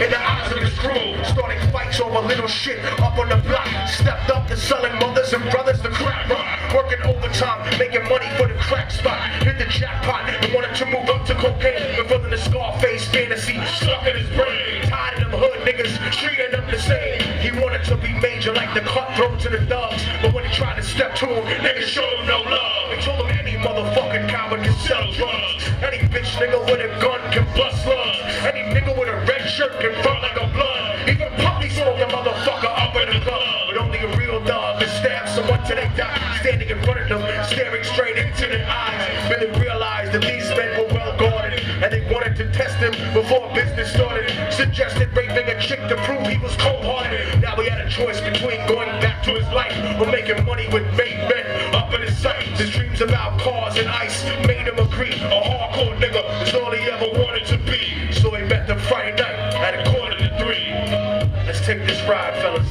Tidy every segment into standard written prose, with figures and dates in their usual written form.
in the eyes of his crew. Starting fights over little shit up on the block. Stepped up to selling mothers and brothers the crack rock. Working overtime, making money for the crack spot. Hit the jackpot and wanted to move up to cocaine. Fulfilling the Scarface fantasy stuck in his brain. Tired of them hood niggas treating them the same. He wanted to be major like the cutthroats and the thugs. But when he tried to step to him, niggas showed him no love. They told him any motherfucking coward can sell drugs. Any bitch nigga with a gun can bust slugs. Any nigga with a red shirt can front like a blood. Even puppy smoke a motherfucker up in the club. But only a real dog can stab someone till they die. Standing in front of them, staring straight into their eyes. Really realized that these men were well guarded, and they wanted to test him before business started. Suggested raping a chick to prove he was cold-hearted. Now he had a choice between going back to his life or making money with made men up in his sight. His dreams about cars and ice made him agree. A hardcore nigga is all he ever wanted to be. So he met them Friday night at 2:45. Let's take this ride, fellas.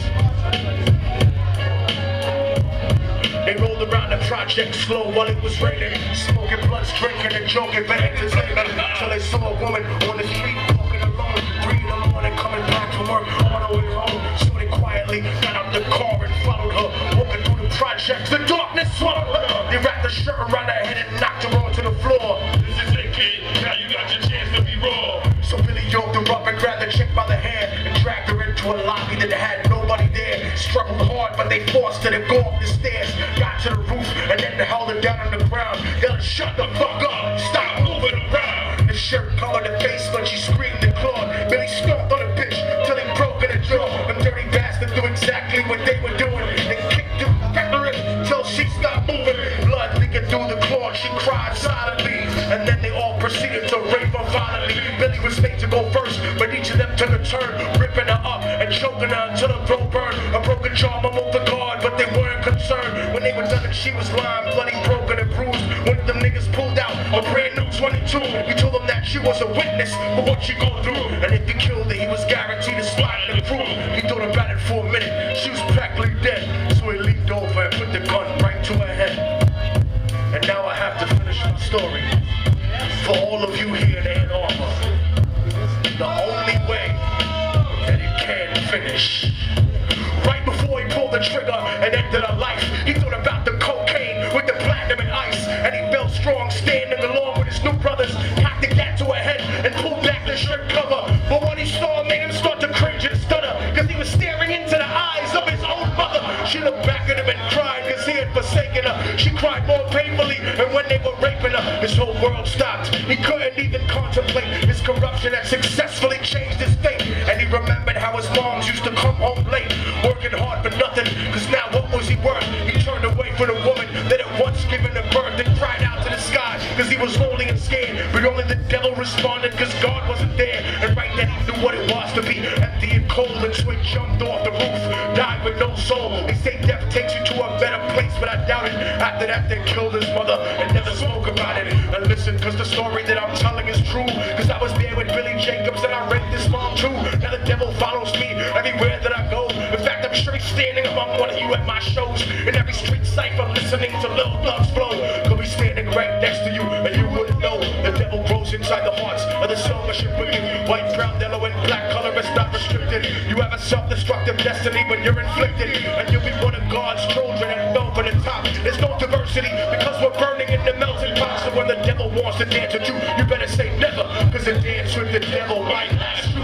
They rolled around the project slow while it was raining. Smoking blunts, drinking and joking for entertainment. Till they saw a woman on the street walking alone. 3 in the morning coming back from work on her way home. So they quietly got out the car and followed her. Walking through the project, the darkness swallowed her. They wrapped the shirt around her head and knocked her onto the floor. This is it, kid. Now you got your chance to be raw. So Billy yoked her up and grabbed the chick by the hand and dragged her into a lobby that had nobody there. Struggled hard, but they forced her to go up the stairs. Got to the roof and then they held her down on the ground. Yelling, shut the fuck up, stop moving around. The shirt covered her face when she screamed and clawed. Billy stomped on the bitch till he broke in her jaw. Them dirty bastards knew exactly what they were doing. They kicked her till she stopped moving. Blood leaking through the claw, she cried silently. And then they all proceeded to rape her violently. Billy was made to go first, but each of them took a turn, ripping her up and choking her until her throat burned. A broken jaw moved the guard, but they weren't concerned. When they were done and she was lying, bloody, broken and bruised. One of them niggas pulled out a brand new 22. He told them that she was a witness for what she go through. And if he killed her, he was guaranteed a spot in the crew. He thought about it for a minute, she was practically dead. So he leaped over and put the gun right to her head. And now I have to finish my story. For all of you here in Ann Arbor, the only way that it can finish. Right before he pulled the trigger and ended her life, he thought about the cocaine with the platinum and ice. And he felt strong standing along with his new brothers, cocked the gat to her head and pulled back the shirt cover. But what he saw made him start to cringe and stutter, cause he was staring into the eyes of his own mother. She looked back at him and cried cause he had forsaken her. She cried more painfully, and when they were raping her, his whole world stopped. He couldn't even contemplate his corruption had successfully changed his fate. And he remembered how his moms used to come home late, working hard for nothing, cause now what was he worth? He turned away from the woman that had once given him birth and cried out to the sky, cause he was lonely and scared. But only the devil responded, cause God wasn't there. And right then he knew what it was to be empty and cold, and so he jumped off the roof, died with no soul. They say death takes you to a better place, but I doubt it. After that they killed his mother and never spoke about it. And listen, cause the story that I'm telling is true, cause I was there with Billy Jacobs and I raped his mom too. Now the devil follows me everywhere that I go. In fact, I'm sure he's standing among one of you at my shows. In every street cipher listening to Lil Thugs flow. Could be standing right next to you and you wouldn't know. The devil grows inside the hearts of the selfish and wicked. White, brown, yellow, and black color is not restricted. You have a self-destructive destiny when you're inflicted, and you'll be one of God's children and fell for the top. There's no diversity because we're burning in the melting pot. So when the devil wants to dance with you, you better say never, cause the dance with the devil might last you.